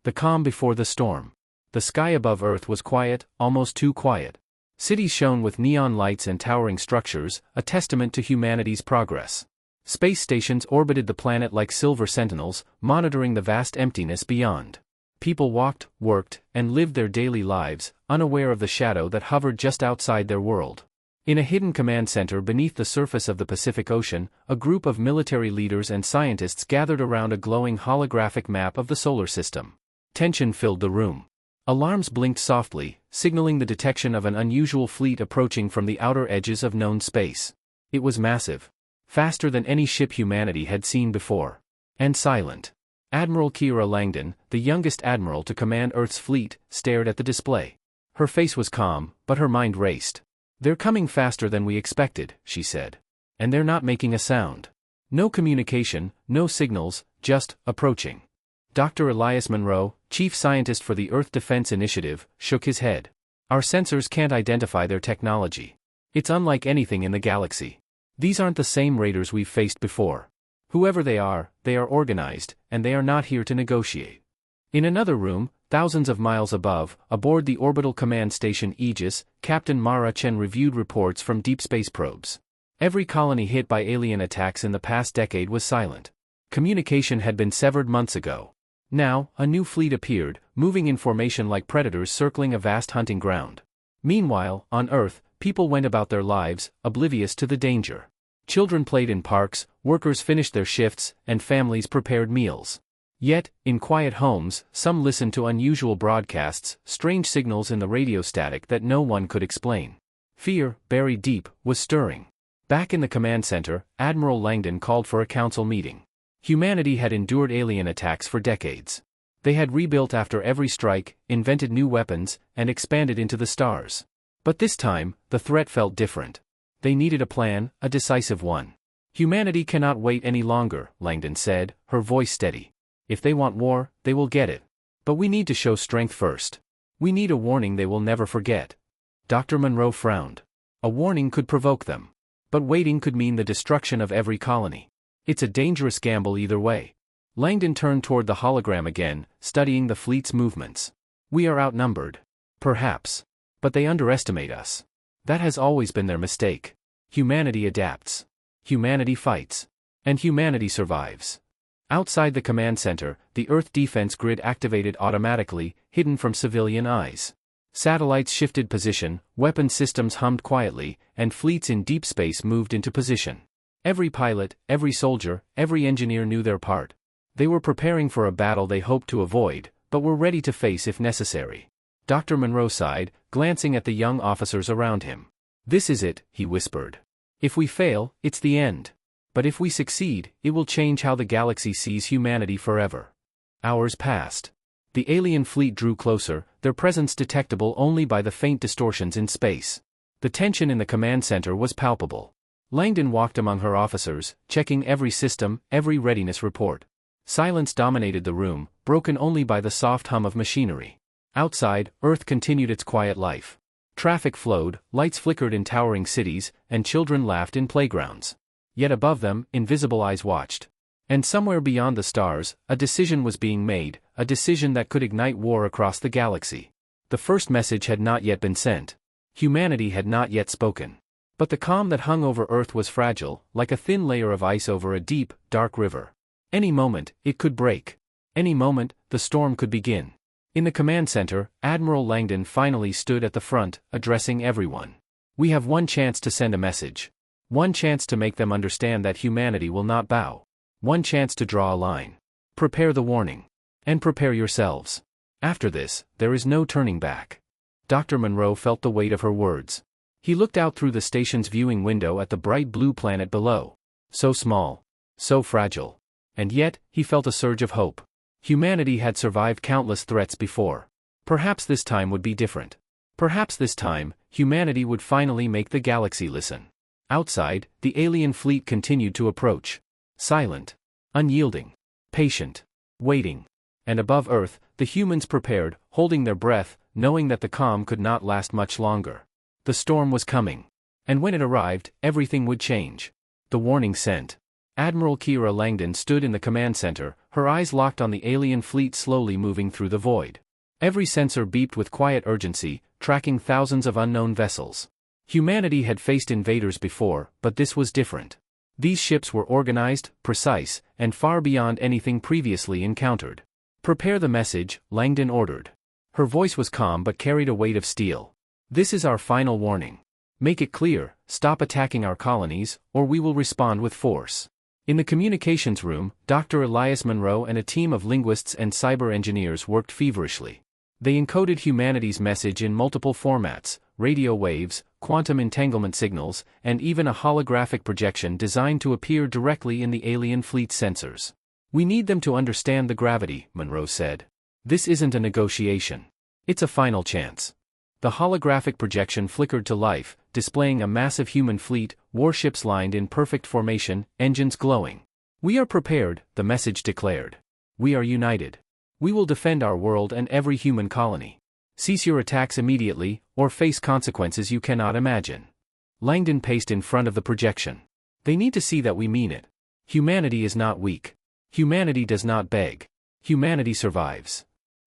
The calm before the storm. The sky above Earth was quiet, almost too quiet. Cities shone with neon lights and towering structures, a testament to humanity's progress. Space stations orbited the planet like silver sentinels, monitoring the vast emptiness beyond. People walked, worked, and lived their daily lives, unaware of the shadow that hovered just outside their world. In a hidden command center beneath the surface of the Pacific Ocean, a group of military leaders and scientists gathered around a glowing holographic map of the solar system. Tension filled the room. Alarms blinked softly, signaling the detection of an unusual fleet approaching from the outer edges of known space. It was massive. Faster than any ship humanity had seen before. And silent. Admiral Kira Langdon, the youngest admiral to command Earth's fleet, stared at the display. Her face was calm, but her mind raced. "They're coming faster than we expected," she said. "And they're not making a sound. No communication, no signals, just approaching." Dr. Elias Monroe, chief scientist for the Earth Defense Initiative, shook his head. "Our sensors can't identify their technology. It's unlike anything in the galaxy. These aren't the same raiders we've faced before. Whoever they are organized, and they are not here to negotiate." In another room, thousands of miles above, aboard the orbital command station Aegis, Captain Mara Chen reviewed reports from deep space probes. Every colony hit by alien attacks in the past decade was silent. Communication had been severed months ago. Now, a new fleet appeared, moving in formation like predators circling a vast hunting ground. Meanwhile, on Earth, people went about their lives, oblivious to the danger. Children played in parks, workers finished their shifts, and families prepared meals. Yet, in quiet homes, some listened to unusual broadcasts, strange signals in the radio static that no one could explain. Fear, buried deep, was stirring. Back in the command center, Admiral Langdon called for a council meeting. Humanity had endured alien attacks for decades. They had rebuilt after every strike, invented new weapons, and expanded into the stars. But this time, the threat felt different. They needed a plan, a decisive one. "Humanity cannot wait any longer," Langdon said, her voice steady. "If they want war, they will get it. But we need to show strength first. We need a warning they will never forget." Dr. Monroe frowned. A warning could provoke them. But waiting could mean the destruction of every colony. It's a dangerous gamble either way. Langdon turned toward the hologram again, studying the fleet's movements. "We are outnumbered. Perhaps. But they underestimate us. That has always been their mistake. Humanity adapts. Humanity fights. And humanity survives." Outside the command center, the Earth defense grid activated automatically, hidden from civilian eyes. Satellites shifted position, weapon systems hummed quietly, and fleets in deep space moved into position. Every pilot, every soldier, every engineer knew their part. They were preparing for a battle they hoped to avoid, but were ready to face if necessary. Dr. Monroe sighed, glancing at the young officers around him. "This is it," he whispered. "If we fail, it's the end. But if we succeed, it will change how the galaxy sees humanity forever." Hours passed. The alien fleet drew closer, their presence detectable only by the faint distortions in space. The tension in the command center was palpable. Langdon walked among her officers, checking every system, every readiness report. Silence dominated the room, broken only by the soft hum of machinery. Outside, Earth continued its quiet life. Traffic flowed, lights flickered in towering cities, and children laughed in playgrounds. Yet above them, invisible eyes watched. And somewhere beyond the stars, a decision was being made, a decision that could ignite war across the galaxy. The first message had not yet been sent. Humanity had not yet spoken. But the calm that hung over Earth was fragile, like a thin layer of ice over a deep, dark river. Any moment, it could break. Any moment, the storm could begin. In the command center, Admiral Langdon finally stood at the front, addressing everyone. "We have one chance to send a message. One chance to make them understand that humanity will not bow. One chance to draw a line. Prepare the warning. And prepare yourselves. After this, there is no turning back." Dr. Monroe felt the weight of her words. He looked out through the station's viewing window at the bright blue planet below. So small. So fragile. And yet, he felt a surge of hope. Humanity had survived countless threats before. Perhaps this time would be different. Perhaps this time, humanity would finally make the galaxy listen. Outside, the alien fleet continued to approach. Silent. Unyielding. Patient. Waiting. And above Earth, the humans prepared, holding their breath, knowing that the calm could not last much longer. The storm was coming. And when it arrived, everything would change. The warning sent. Admiral Kira Langdon stood in the command center, her eyes locked on the alien fleet slowly moving through the void. Every sensor beeped with quiet urgency, tracking thousands of unknown vessels. Humanity had faced invaders before, but this was different. These ships were organized, precise, and far beyond anything previously encountered. "Prepare the message," Langdon ordered. Her voice was calm but carried a weight of steel. "This is our final warning. Make it clear, stop attacking our colonies, or we will respond with force." In the communications room, Dr. Elias Monroe and a team of linguists and cyber engineers worked feverishly. They encoded humanity's message in multiple formats: radio waves, quantum entanglement signals, and even a holographic projection designed to appear directly in the alien fleet's sensors. "We need them to understand the gravity," Monroe said. "This isn't a negotiation. It's a final chance." The holographic projection flickered to life, displaying a massive human fleet, warships lined in perfect formation, engines glowing. "We are prepared," the message declared. "We are united. We will defend our world and every human colony. Cease your attacks immediately, or face consequences you cannot imagine." Langdon paced in front of the projection. "They need to see that we mean it. Humanity is not weak. Humanity does not beg. Humanity survives."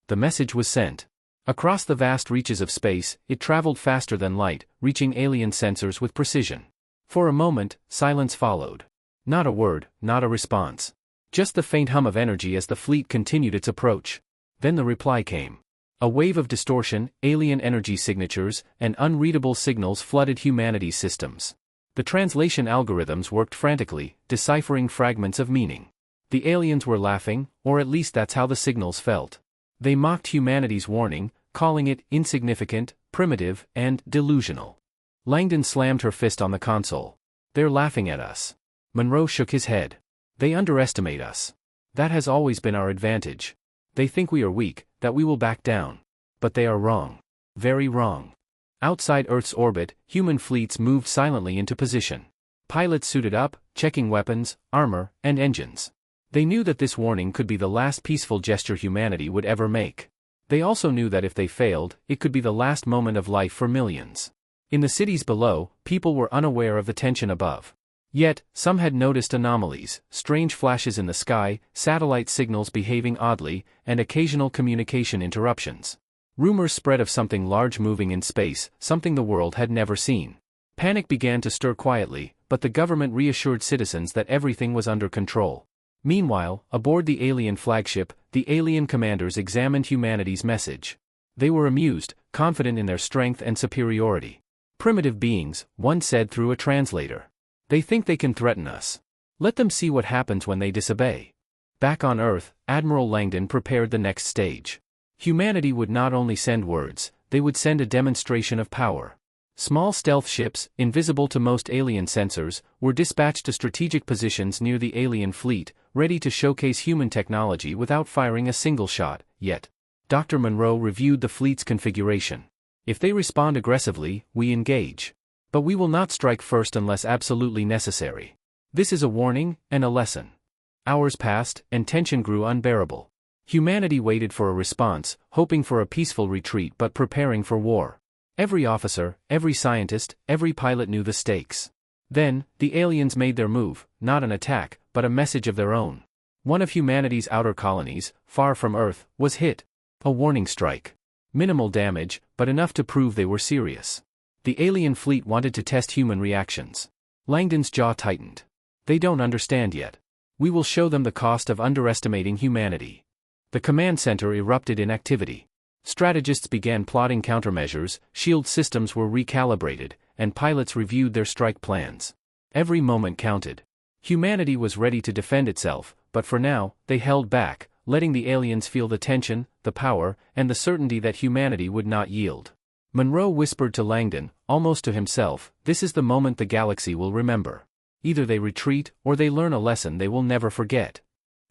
The message was sent. Across the vast reaches of space, it traveled faster than light, reaching alien sensors with precision. For a moment, silence followed. Not a word, not a response. Just the faint hum of energy as the fleet continued its approach. Then the reply came. A wave of distortion, alien energy signatures, and unreadable signals flooded humanity's systems. The translation algorithms worked frantically, deciphering fragments of meaning. The aliens were laughing, or at least that's how the signals felt. They mocked humanity's warning, calling it insignificant, primitive, and delusional. Langdon slammed her fist on the console. "They're laughing at us." Monroe shook his head. "They underestimate us. That has always been our advantage. They think we are weak, that we will back down. But they are wrong. Very wrong." Outside Earth's orbit, human fleets moved silently into position. Pilots suited up, checking weapons, armor, and engines. They knew that this warning could be the last peaceful gesture humanity would ever make. They also knew that if they failed, it could be the last moment of life for millions. In the cities below, people were unaware of the tension above. Yet, some had noticed anomalies: strange flashes in the sky, satellite signals behaving oddly, and occasional communication interruptions. Rumors spread of something large moving in space, something the world had never seen. Panic began to stir quietly, but the government reassured citizens that everything was under control. Meanwhile, aboard the alien flagship, the alien commanders examined humanity's message. They were amused, confident in their strength and superiority. "Primitive beings," one said through a translator. "They think they can threaten us. Let them see what happens when they disobey." Back on Earth, Admiral Langdon prepared the next stage. Humanity would not only send words, they would send a demonstration of power. Small stealth ships, invisible to most alien sensors, were dispatched to strategic positions near the alien fleet, ready to showcase human technology without firing a single shot, yet. Dr. Monroe reviewed the fleet's configuration. "If they respond aggressively, we engage. But we will not strike first unless absolutely necessary. This is a warning, and a lesson." Hours passed, and tension grew unbearable. Humanity waited for a response, hoping for a peaceful retreat but preparing for war. Every officer, every scientist, every pilot knew the stakes. Then, the aliens made their move, not an attack, but a message of their own. One of humanity's outer colonies, far from Earth, was hit. A warning strike. Minimal damage, but enough to prove they were serious. The alien fleet wanted to test human reactions. Langdon's jaw tightened. "They don't understand yet. We will show them the cost of underestimating humanity." The command center erupted in activity. Strategists began plotting countermeasures, shield systems were recalibrated, and pilots reviewed their strike plans. Every moment counted. Humanity was ready to defend itself, but for now, they held back, letting the aliens feel the tension, the power, and the certainty that humanity would not yield. Monroe whispered to Langdon, almost to himself, "This is the moment the galaxy will remember. Either they retreat, or they learn a lesson they will never forget."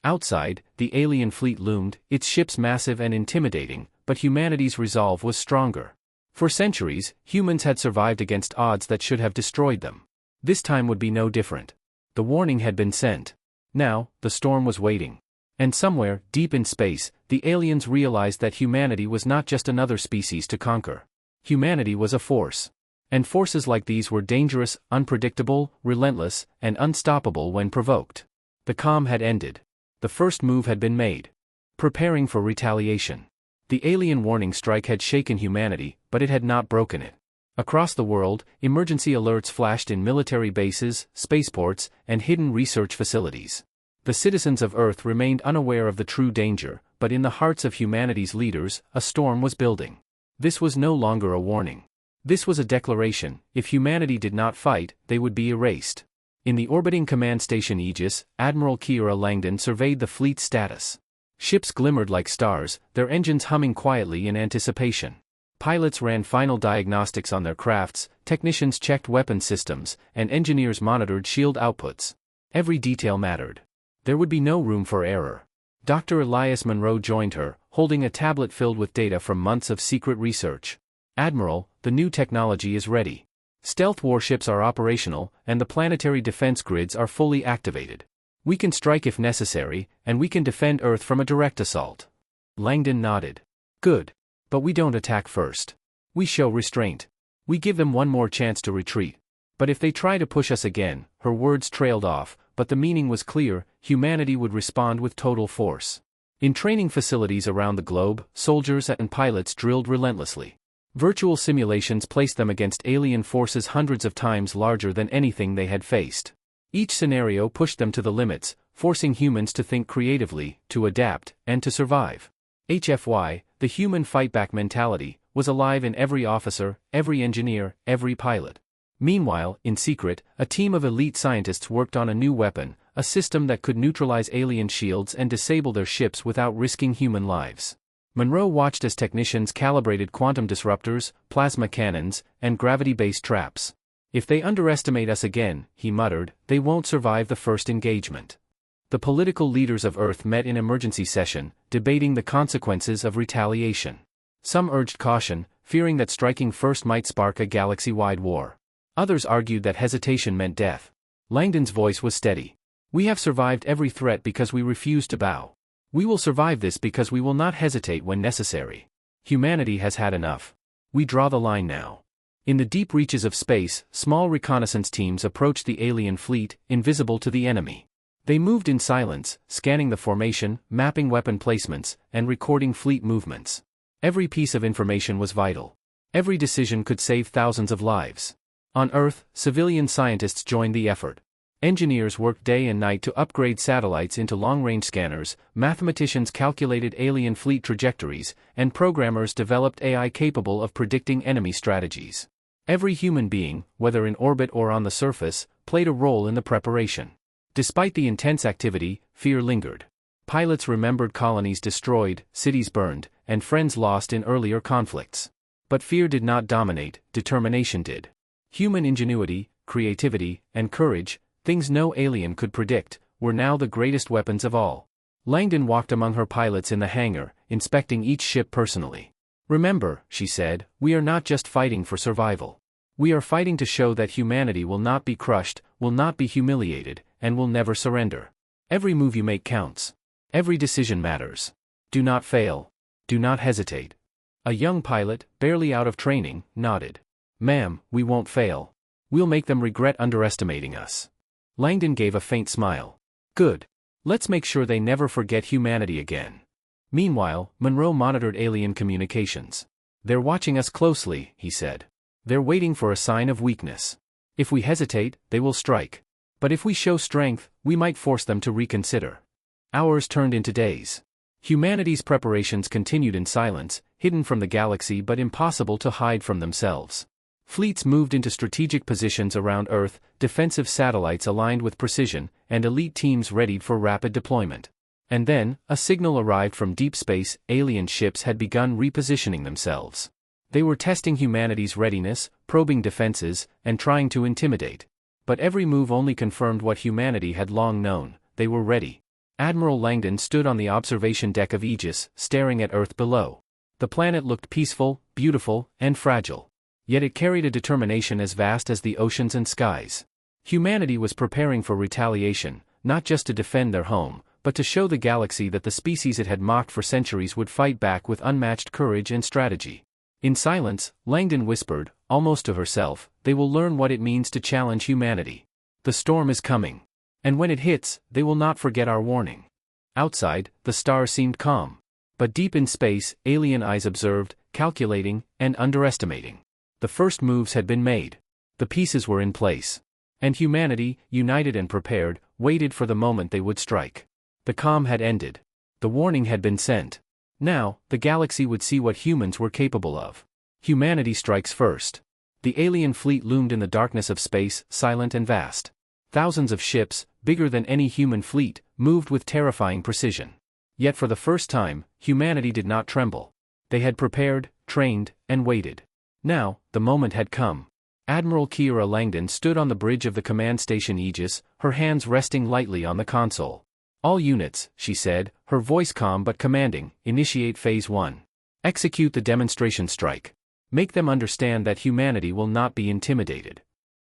Outside, the alien fleet loomed, its ships massive and intimidating, but humanity's resolve was stronger. For centuries, humans had survived against odds that should have destroyed them. This time would be no different. The warning had been sent. Now, the storm was waiting. And somewhere, deep in space, the aliens realized that humanity was not just another species to conquer. Humanity was a force. And forces like these were dangerous, unpredictable, relentless, and unstoppable when provoked. The calm had ended. The first move had been made. Preparing for retaliation. The alien warning strike had shaken humanity, but it had not broken it. Across the world, emergency alerts flashed in military bases, spaceports, and hidden research facilities. The citizens of Earth remained unaware of the true danger, but in the hearts of humanity's leaders, a storm was building. This was no longer a warning. This was a declaration: if humanity did not fight, they would be erased. In the orbiting command station Aegis, Admiral Keira Langdon surveyed the fleet's status. Ships glimmered like stars, their engines humming quietly in anticipation. Pilots ran final diagnostics on their crafts, technicians checked weapon systems, and engineers monitored shield outputs. Every detail mattered. There would be no room for error. Dr. Elias Monroe joined her, holding a tablet filled with data from months of secret research. "Admiral, the new technology is ready. Stealth warships are operational, and the planetary defense grids are fully activated. We can strike if necessary, and we can defend Earth from a direct assault." Langdon nodded. "Good. But we don't attack first. We show restraint. We give them one more chance to retreat. But if they try to push us again," her words trailed off, but the meaning was clear: humanity would respond with total force. In training facilities around the globe, soldiers and pilots drilled relentlessly. Virtual simulations placed them against alien forces hundreds of times larger than anything they had faced. Each scenario pushed them to the limits, forcing humans to think creatively, to adapt, and to survive. HFY, the human fight-back mentality, was alive in every officer, every engineer, every pilot. Meanwhile, in secret, a team of elite scientists worked on a new weapon, a system that could neutralize alien shields and disable their ships without risking human lives. Monroe watched as technicians calibrated quantum disruptors, plasma cannons, and gravity-based traps. "If they underestimate us again," he muttered, "they won't survive the first engagement." The political leaders of Earth met in emergency session, debating the consequences of retaliation. Some urged caution, fearing that striking first might spark a galaxy-wide war. Others argued that hesitation meant death. Langdon's voice was steady. "We have survived every threat because we refuse to bow. We will survive this because we will not hesitate when necessary. Humanity has had enough. We draw the line now." In the deep reaches of space, small reconnaissance teams approached the alien fleet, invisible to the enemy. They moved in silence, scanning the formation, mapping weapon placements, and recording fleet movements. Every piece of information was vital. Every decision could save thousands of lives. On Earth, civilian scientists joined the effort. Engineers worked day and night to upgrade satellites into long-range scanners, mathematicians calculated alien fleet trajectories, and programmers developed AI capable of predicting enemy strategies. Every human being, whether in orbit or on the surface, played a role in the preparation. Despite the intense activity, fear lingered. Pilots remembered colonies destroyed, cities burned, and friends lost in earlier conflicts. But fear did not dominate, determination did. Human ingenuity, creativity, and courage, things no alien could predict, were now the greatest weapons of all. Langdon walked among her pilots in the hangar, inspecting each ship personally. "Remember," she said, "we are not just fighting for survival. We are fighting to show that humanity will not be crushed, will not be humiliated, and will never surrender. Every move you make counts. Every decision matters. Do not fail. Do not hesitate." A young pilot, barely out of training, nodded. "Ma'am, we won't fail. We'll make them regret underestimating us." Langdon gave a faint smile. "Good. Let's make sure they never forget humanity again." Meanwhile, Monroe monitored alien communications. "They're watching us closely," he said. "They're waiting for a sign of weakness. If we hesitate, they will strike. But if we show strength, we might force them to reconsider." Hours turned into days. Humanity's preparations continued in silence, hidden from the galaxy but impossible to hide from themselves. Fleets moved into strategic positions around Earth, defensive satellites aligned with precision, and elite teams readied for rapid deployment. And then, a signal arrived from deep space: alien ships had begun repositioning themselves. They were testing humanity's readiness, probing defenses, and trying to intimidate. But every move only confirmed what humanity had long known: they were ready. Admiral Langdon stood on the observation deck of Aegis, staring at Earth below. The planet looked peaceful, beautiful, and fragile. Yet it carried a determination as vast as the oceans and skies. Humanity was preparing for retaliation, not just to defend their home, but to show the galaxy that the species it had mocked for centuries would fight back with unmatched courage and strategy. In silence, Langdon whispered, almost to herself, "They will learn what it means to challenge humanity. The storm is coming. And when it hits, they will not forget our warning. Outside, the stars seemed calm. But deep in space, alien eyes observed, calculating, and underestimating. The first moves had been made. The pieces were in place. And humanity, united and prepared, waited for the moment they would strike. The calm had ended. The warning had been sent. Now, the galaxy would see what humans were capable of. Humanity strikes first. The alien fleet loomed in the darkness of space, silent and vast. Thousands of ships, bigger than any human fleet, moved with terrifying precision. Yet for the first time, humanity did not tremble. They had prepared, trained, and waited. Now, the moment had come. Admiral Kiera Langdon stood on the bridge of the command station Aegis, her hands resting lightly on the console. "All units," she said, her voice calm but commanding, "initiate Phase 1. Execute the demonstration strike. Make them understand that humanity will not be intimidated."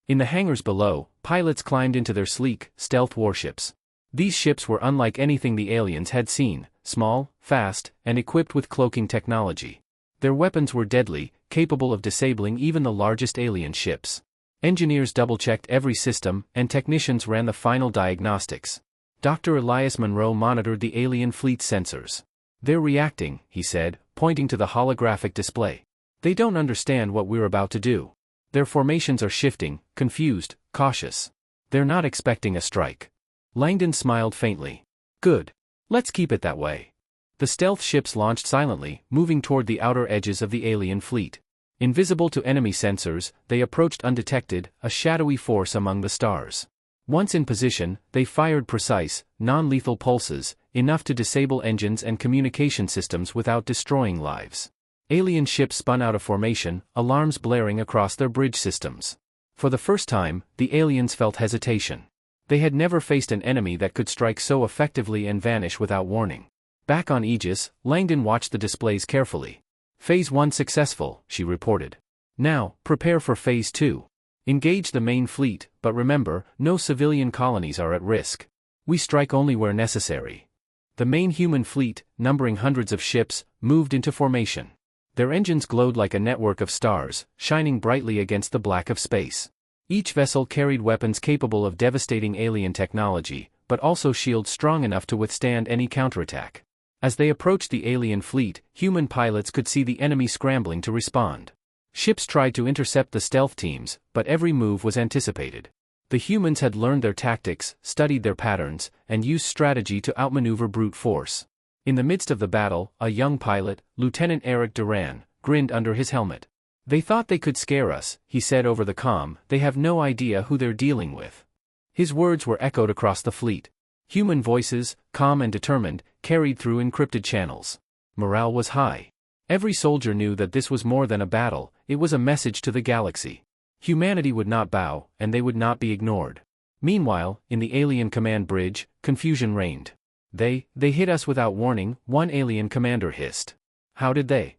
In the hangars below, pilots climbed into their sleek, stealth warships. These ships were unlike anything the aliens had seen, small, fast, and equipped with cloaking technology. Their weapons were deadly, capable of disabling even the largest alien ships. Engineers double-checked every system, and technicians ran the final diagnostics. Dr. Elias Monroe monitored the alien fleet's sensors. "They're reacting," he said, pointing to the holographic display. "They don't understand what we're about to do. Their formations are shifting, confused, cautious. They're not expecting a strike." Langdon smiled faintly. "Good. Let's keep it that way." The stealth ships launched silently, moving toward the outer edges of the alien fleet. Invisible to enemy sensors, they approached undetected, a shadowy force among the stars. Once in position, they fired precise, non-lethal pulses, enough to disable engines and communication systems without destroying lives. Alien ships spun out of formation, alarms blaring across their bridge systems. For the first time, the aliens felt hesitation. They had never faced an enemy that could strike so effectively and vanish without warning. Back on Aegis, Langdon watched the displays carefully. "Phase 1 successful," she reported. "Now, prepare for Phase 2. Engage the main fleet, but remember, no civilian colonies are at risk. We strike only where necessary." The main human fleet, numbering hundreds of ships, moved into formation. Their engines glowed like a network of stars, shining brightly against the black of space. Each vessel carried weapons capable of devastating alien technology, but also shields strong enough to withstand any counterattack. As they approached the alien fleet, human pilots could see the enemy scrambling to respond. Ships tried to intercept the stealth teams, but every move was anticipated. The humans had learned their tactics, studied their patterns, and used strategy to outmaneuver brute force. In the midst of the battle, a young pilot, Lieutenant Eric Duran, grinned under his helmet. "They thought they could scare us," he said over the comm. "They have no idea who they're dealing with." His words were echoed across the fleet. Human voices, calm and determined, carried through encrypted channels. Morale was high. Every soldier knew that this was more than a battle, it was a message to the galaxy. Humanity would not bow, and they would not be ignored. Meanwhile, in the alien command bridge, confusion reigned. They hit us without warning," one alien commander hissed. "How did they?"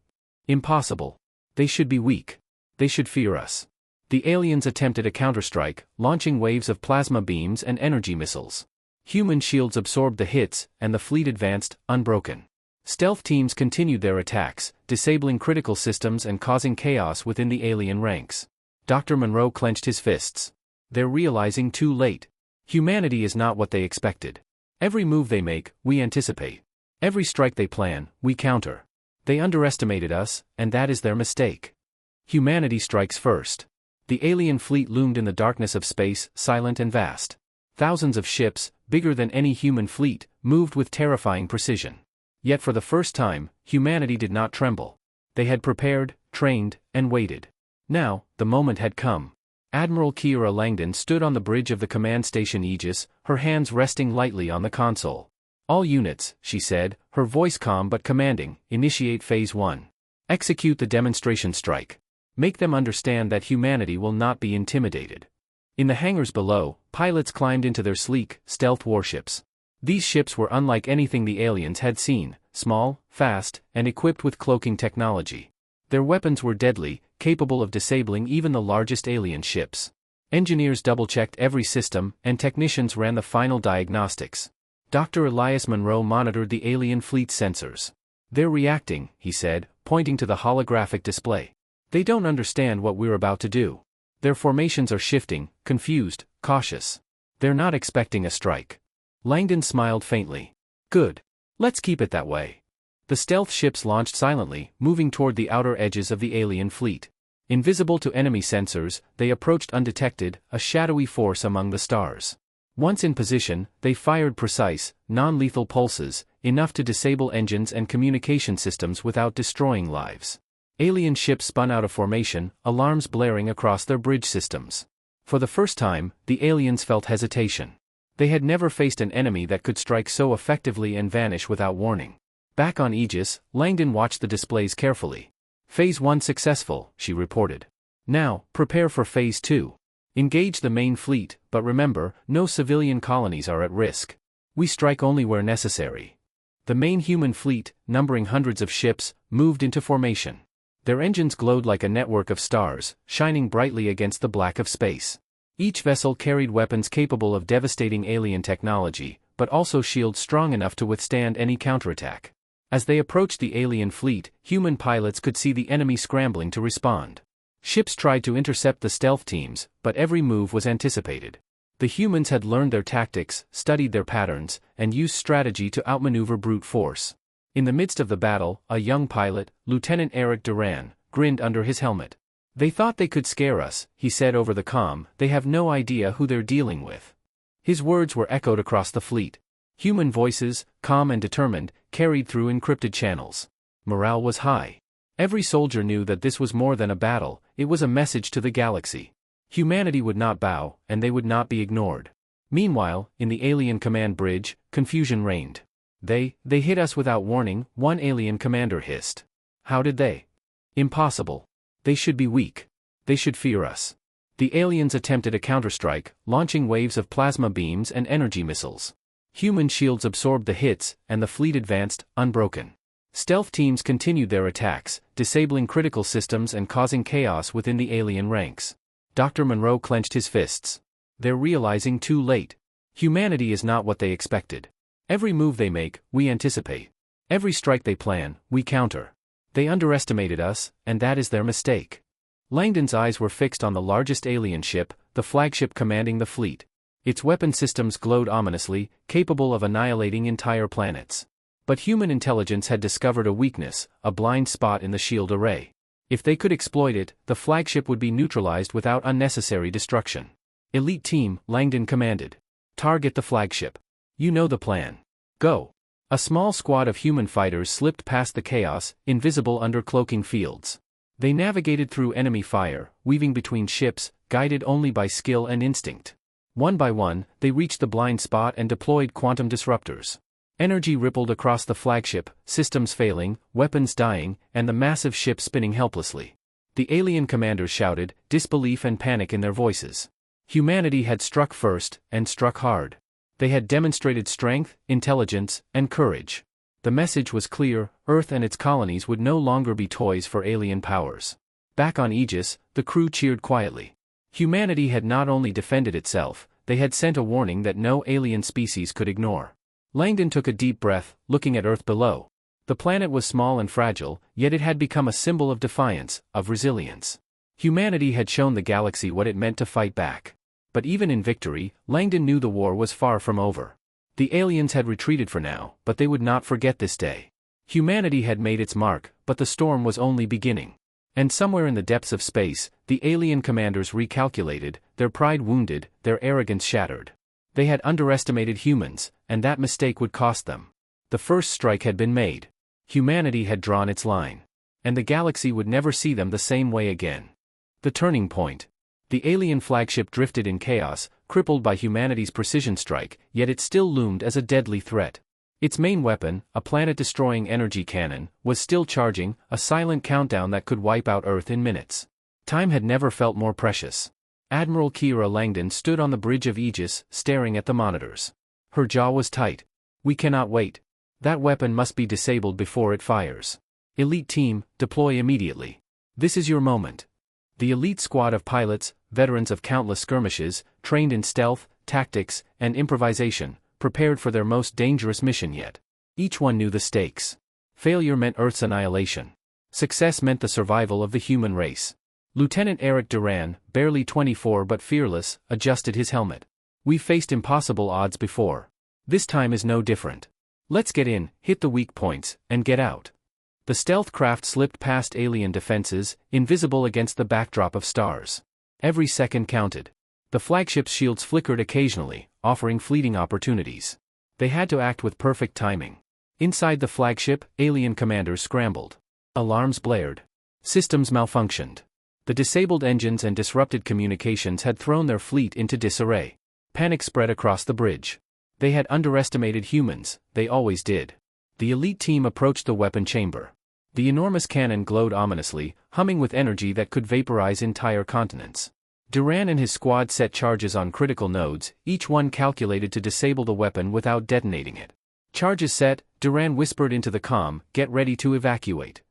"Impossible. They should be weak. They should fear us." The aliens attempted a counterstrike, launching waves of plasma beams and energy missiles. Human shields absorbed the hits, and the fleet advanced, unbroken. Stealth teams continued their attacks, disabling critical systems and causing chaos within the alien ranks. Dr. Monroe clenched his fists. "They're realizing too late. Humanity is not what they expected. Every move they make, we anticipate. Every strike they plan, we counter. They underestimated us, and that is their mistake. Humanity strikes first." The alien fleet loomed in the darkness of space, silent and vast. Thousands of ships, bigger than any human fleet, moved with terrifying precision. Yet for the first time, humanity did not tremble. They had prepared, trained, and waited. Now, the moment had come. Admiral Kiera Langdon stood on the bridge of the command station Aegis, her hands resting lightly on the console. "All units," she said, her voice calm but commanding, "initiate Phase 1. Execute the demonstration strike. Make them understand that humanity will not be intimidated." In the hangars below, pilots climbed into their sleek, stealth warships. These ships were unlike anything the aliens had seen, small, fast, and equipped with cloaking technology. Their weapons were deadly, capable of disabling even the largest alien ships. Engineers double-checked every system, and technicians ran the final diagnostics. Dr. Elias Monroe monitored the alien fleet's sensors. "They're reacting," he said, pointing to the holographic display. "They don't understand what we're about to do. Their formations are shifting, confused, cautious. They're not expecting a strike. Langdon smiled faintly. Good. Let's keep it that way. The stealth ships launched silently, moving toward the outer edges of the alien fleet. Invisible to enemy sensors, they approached undetected, a shadowy force among the stars. Once in position, they fired precise, non-lethal pulses, enough to disable engines and communication systems without destroying lives. Alien ships spun out of formation, alarms blaring across their bridge systems. For the first time, the aliens felt hesitation. They had never faced an enemy that could strike so effectively and vanish without warning. Back on Aegis, Langdon watched the displays carefully. Phase 1 successful, she reported. Now, prepare for Phase 2. Engage the main fleet, but remember, no civilian colonies are at risk. We strike only where necessary. The main human fleet, numbering hundreds of ships, moved into formation. Their engines glowed like a network of stars, shining brightly against the black of space. Each vessel carried weapons capable of devastating alien technology, but also shields strong enough to withstand any counterattack. As they approached the alien fleet, human pilots could see the enemy scrambling to respond. Ships tried to intercept the stealth teams, but every move was anticipated. The humans had learned their tactics, studied their patterns, and used strategy to outmaneuver brute force. In the midst of the battle, a young pilot, Lieutenant Eric Duran, grinned under his helmet. They thought they could scare us, he said over the comm. They have no idea who they're dealing with. His words were echoed across the fleet. Human voices, calm and determined, carried through encrypted channels. Morale was high. Every soldier knew that this was more than a battle, it was a message to the galaxy. Humanity would not bow, and they would not be ignored. Meanwhile, in the alien command bridge, confusion reigned. They hit us without warning, one alien commander hissed. How did they? Impossible. They should be weak. They should fear us. The aliens attempted a counterstrike, launching waves of plasma beams and energy missiles. Human shields absorbed the hits, and the fleet advanced, unbroken. Stealth teams continued their attacks, disabling critical systems and causing chaos within the alien ranks. Dr. Monroe clenched his fists. They're realizing too late. Humanity is not what they expected. Every move they make, we anticipate. Every strike they plan, we counter. They underestimated us, and that is their mistake. Langdon's eyes were fixed on the largest alien ship, the flagship commanding the fleet. Its weapon systems glowed ominously, capable of annihilating entire planets. But human intelligence had discovered a weakness, a blind spot in the shield array. If they could exploit it, the flagship would be neutralized without unnecessary destruction. Elite team, Langdon commanded. Target the flagship. You know the plan. Go. A small squad of human fighters slipped past the chaos, invisible under cloaking fields. They navigated through enemy fire, weaving between ships, guided only by skill and instinct. One by one, they reached the blind spot and deployed quantum disruptors. Energy rippled across the flagship, systems failing, weapons dying, and the massive ship spinning helplessly. The alien commanders shouted, disbelief and panic in their voices. Humanity had struck first, and struck hard. They had demonstrated strength, intelligence, and courage. The message was clear: Earth and its colonies would no longer be toys for alien powers. Back on Aegis, the crew cheered quietly. Humanity had not only defended itself, they had sent a warning that no alien species could ignore. Langdon took a deep breath, looking at Earth below. The planet was small and fragile, yet it had become a symbol of defiance, of resilience. Humanity had shown the galaxy what it meant to fight back. But even in victory, Langdon knew the war was far from over. The aliens had retreated for now, but they would not forget this day. Humanity had made its mark, but the storm was only beginning. And somewhere in the depths of space, the alien commanders recalculated, their pride wounded, their arrogance shattered. They had underestimated humans, and that mistake would cost them. The first strike had been made. Humanity had drawn its line. And the galaxy would never see them the same way again. The turning point. The alien flagship drifted in chaos, crippled by humanity's precision strike, yet it still loomed as a deadly threat. Its main weapon, a planet-destroying energy cannon, was still charging, a silent countdown that could wipe out Earth in minutes. Time had never felt more precious. Admiral Kira Langdon stood on the bridge of Aegis, staring at the monitors. Her jaw was tight. We cannot wait. That weapon must be disabled before it fires. Elite team, deploy immediately. This is your moment. The elite squad of pilots, veterans of countless skirmishes, trained in stealth, tactics, and improvisation, prepared for their most dangerous mission yet. Each one knew the stakes. Failure meant Earth's annihilation. Success meant the survival of the human race. Lieutenant Eric Duran, barely 24 but fearless, adjusted his helmet. We've faced impossible odds before. This time is no different. Let's get in, hit the weak points, and get out. The stealth craft slipped past alien defenses, invisible against the backdrop of stars. Every second counted. The flagship's shields flickered occasionally, offering fleeting opportunities. They had to act with perfect timing. Inside the flagship, alien commanders scrambled. Alarms blared. Systems malfunctioned. The disabled engines and disrupted communications had thrown their fleet into disarray. Panic spread across the bridge. They had underestimated humans, they always did. The elite team approached the weapon chamber. The enormous cannon glowed ominously, humming with energy that could vaporize entire continents. Duran and his squad set charges on critical nodes, each one calculated to disable the weapon without detonating it. Charges set, Duran whispered into the comm, "Get ready to evacuate."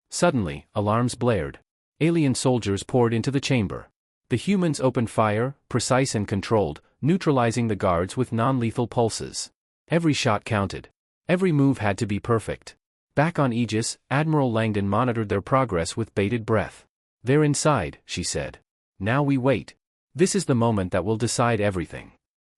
Suddenly, alarms blared. Alien soldiers poured into the chamber. The humans opened fire, precise and controlled, neutralizing the guards with non-lethal pulses. Every shot counted. Every move had to be perfect. Back on Aegis, Admiral Langdon monitored their progress with bated breath. "They're inside," she said. "Now we wait. This is the moment that will decide everything."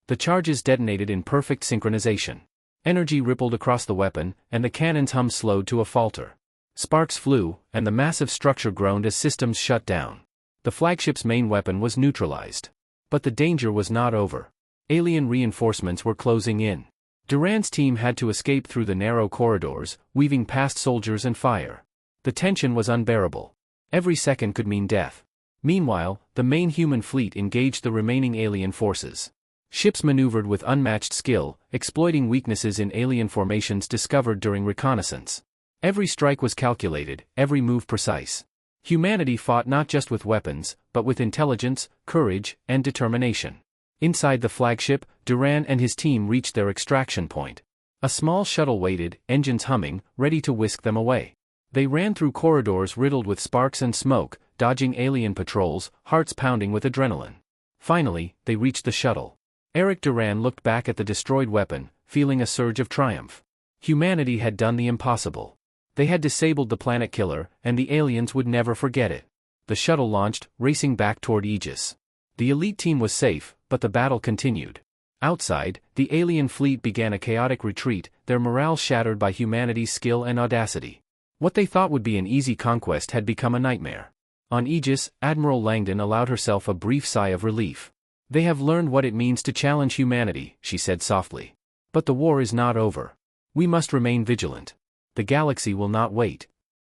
The charges detonated in perfect synchronization. Energy rippled across the weapon, and the cannon's hum slowed to a falter. Sparks flew, and the massive structure groaned as systems shut down. The flagship's main weapon was neutralized. But the danger was not over. Alien reinforcements were closing in. Duran's team had to escape through the narrow corridors, weaving past soldiers and fire. The tension was unbearable. Every second could mean death. Meanwhile, the main human fleet engaged the remaining alien forces. Ships maneuvered with unmatched skill, exploiting weaknesses in alien formations discovered during reconnaissance. Every strike was calculated, every move precise. Humanity fought not just with weapons, but with intelligence, courage, and determination. Inside the flagship, Duran and his team reached their extraction point. A small shuttle waited, engines humming, ready to whisk them away. They ran through corridors riddled with sparks and smoke, dodging alien patrols, hearts pounding with adrenaline. Finally, they reached the shuttle. Eric Duran looked back at the destroyed weapon, feeling a surge of triumph. Humanity had done the impossible. They had disabled the planet killer, and the aliens would never forget it. The shuttle launched, racing back toward Aegis. The elite team was safe, but the battle continued. Outside, the alien fleet began a chaotic retreat, their morale shattered by humanity's skill and audacity. What they thought would be an easy conquest had become a nightmare. On Aegis, Admiral Langdon allowed herself a brief sigh of relief. "They have learned what it means to challenge humanity," she said softly. "But the war is not over. We must remain vigilant. The galaxy will not wait."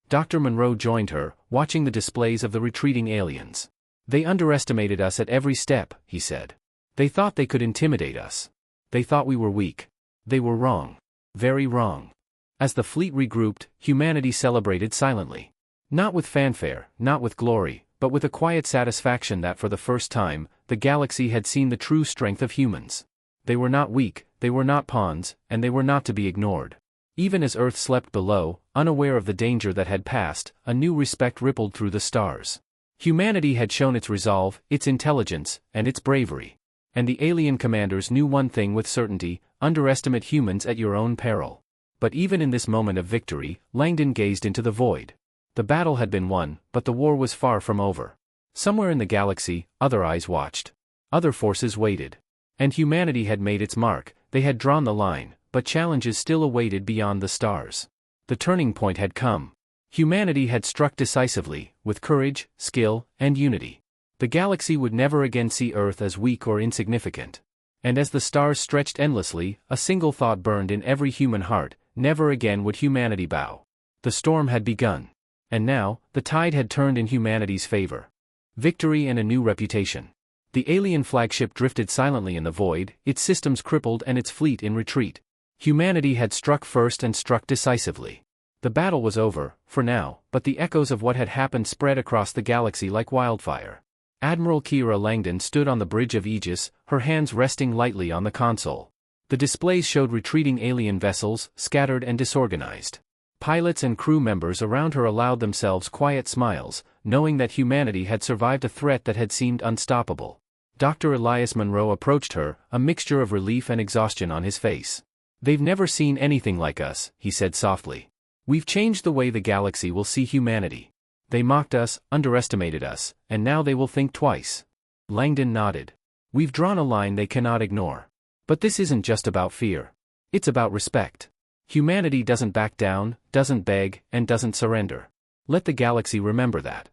Dr. Monroe joined her, watching the displays of the retreating aliens. "They underestimated us at every step," he said. "They thought they could intimidate us. They thought we were weak. They were wrong. Very wrong." As the fleet regrouped, humanity celebrated silently. Not with fanfare, not with glory, but with a quiet satisfaction that for the first time, the galaxy had seen the true strength of humans. They were not weak, they were not pawns, and they were not to be ignored. Even as Earth slept below, unaware of the danger that had passed, a new respect rippled through the stars. Humanity had shown its resolve, its intelligence, and its bravery. And the alien commanders knew one thing with certainty: underestimate humans at your own peril. But even in this moment of victory, Langdon gazed into the void. The battle had been won, but the war was far from over. Somewhere in the galaxy, other eyes watched. Other forces waited. And humanity had made its mark, they had drawn the line, but challenges still awaited beyond the stars. The turning point had come. Humanity had struck decisively, with courage, skill, and unity. The galaxy would never again see Earth as weak or insignificant. And as the stars stretched endlessly, a single thought burned in every human heart: never again would humanity bow. The storm had begun. And now, the tide had turned in humanity's favor. Victory and a new reputation. The alien flagship drifted silently in the void, its systems crippled and its fleet in retreat. Humanity had struck first and struck decisively. The battle was over, for now, but the echoes of what had happened spread across the galaxy like wildfire. Admiral Kiera Langdon stood on the bridge of Aegis, her hands resting lightly on the console. The displays showed retreating alien vessels, scattered and disorganized. Pilots and crew members around her allowed themselves quiet smiles, knowing that humanity had survived a threat that had seemed unstoppable. Dr. Elias Monroe approached her, a mixture of relief and exhaustion on his face. "They've never seen anything like us," he said softly. "We've changed the way the galaxy will see humanity. They mocked us, underestimated us, and now they will think twice." Langdon nodded. We've drawn a line they cannot ignore. But this isn't just about fear. It's about respect. Humanity doesn't back down, doesn't beg, and doesn't surrender. Let the galaxy remember that.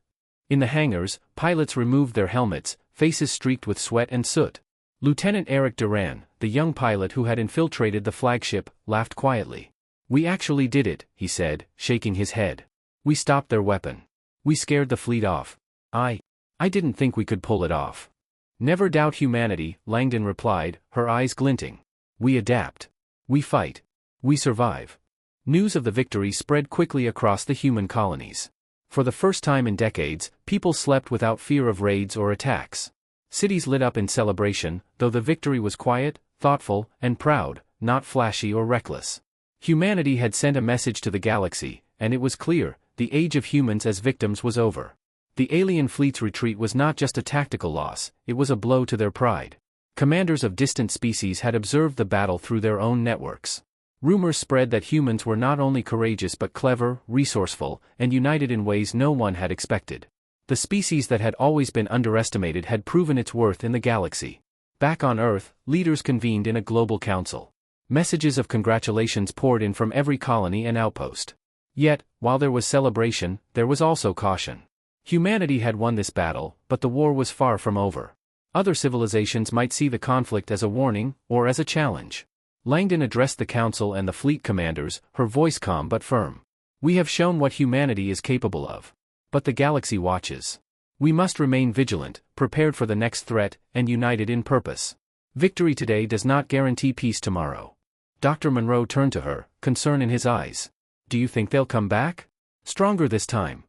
In the hangars, pilots removed their helmets, faces streaked with sweat and soot. Lieutenant Eric Duran, the young pilot who had infiltrated the flagship, laughed quietly. "We actually did it," he said, shaking his head. "We stopped their weapon. We scared the fleet off. I didn't think we could pull it off." "Never doubt humanity," Langdon replied, her eyes glinting. "We adapt. We fight. We survive." News of the victory spread quickly across the human colonies. For the first time in decades, people slept without fear of raids or attacks. Cities lit up in celebration, though the victory was quiet, thoughtful, and proud, not flashy or reckless. Humanity had sent a message to the galaxy, and it was clear: the age of humans as victims was over. The alien fleet's retreat was not just a tactical loss, it was a blow to their pride. Commanders of distant species had observed the battle through their own networks. Rumors spread that humans were not only courageous but clever, resourceful, and united in ways no one had expected. The species that had always been underestimated had proven its worth in the galaxy. Back on Earth, leaders convened in a global council. Messages of congratulations poured in from every colony and outpost. Yet, while there was celebration, there was also caution. Humanity had won this battle, but the war was far from over. Other civilizations might see the conflict as a warning, or as a challenge. Langdon addressed the council and the fleet commanders, her voice calm but firm. "We have shown what humanity is capable of. But the galaxy watches. We must remain vigilant, prepared for the next threat, and united in purpose. Victory today does not guarantee peace tomorrow." Dr. Monroe turned to her, concern in his eyes. "Do you think they'll come back? Stronger this time?"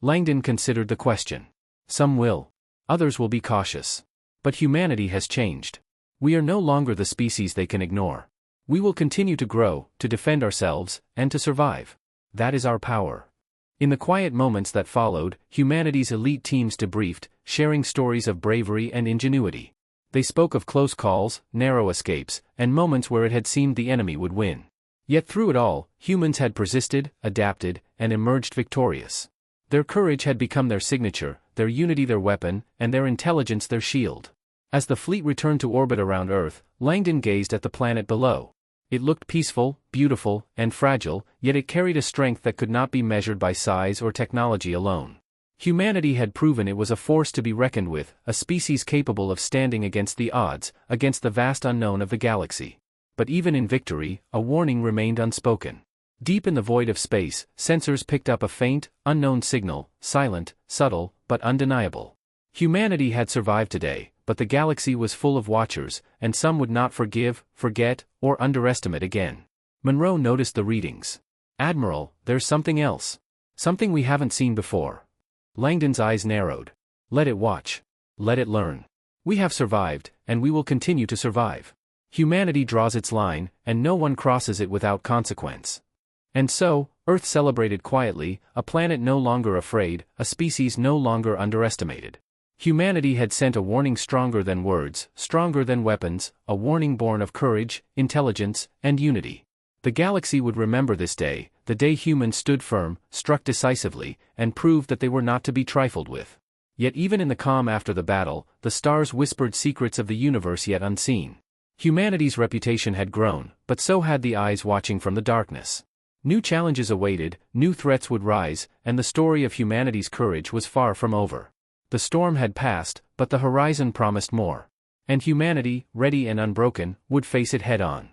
Langdon considered the question. "Some will. Others will be cautious. But humanity has changed. We are no longer the species they can ignore. We will continue to grow, to defend ourselves, and to survive. That is our power." In the quiet moments that followed, humanity's elite teams debriefed, sharing stories of bravery and ingenuity. They spoke of close calls, narrow escapes, and moments where it had seemed the enemy would win. Yet through it all, humans had persisted, adapted, and emerged victorious. Their courage had become their signature, their unity their weapon, and their intelligence their shield. As the fleet returned to orbit around Earth, Langdon gazed at the planet below. It looked peaceful, beautiful, and fragile, yet it carried a strength that could not be measured by size or technology alone. Humanity had proven it was a force to be reckoned with, a species capable of standing against the odds, against the vast unknown of the galaxy. But even in victory, a warning remained unspoken. Deep in the void of space, sensors picked up a faint, unknown signal, silent, subtle, but undeniable. Humanity had survived today, but the galaxy was full of watchers, and some would not forgive, forget, or underestimate again. Monroe noticed the readings. "Admiral, there's something else. Something we haven't seen before." Langdon's eyes narrowed. "Let it watch. Let it learn. We have survived, and we will continue to survive. Humanity draws its line, and no one crosses it without consequence." And so, Earth celebrated quietly, a planet no longer afraid, a species no longer underestimated. Humanity had sent a warning stronger than words, stronger than weapons, a warning born of courage, intelligence, and unity. The galaxy would remember this day, the day humans stood firm, struck decisively, and proved that they were not to be trifled with. Yet even in the calm after the battle, the stars whispered secrets of the universe yet unseen. Humanity's reputation had grown, but so had the eyes watching from the darkness. New challenges awaited, new threats would rise, and the story of humanity's courage was far from over. The storm had passed, but the horizon promised more. And humanity, ready and unbroken, would face it head-on.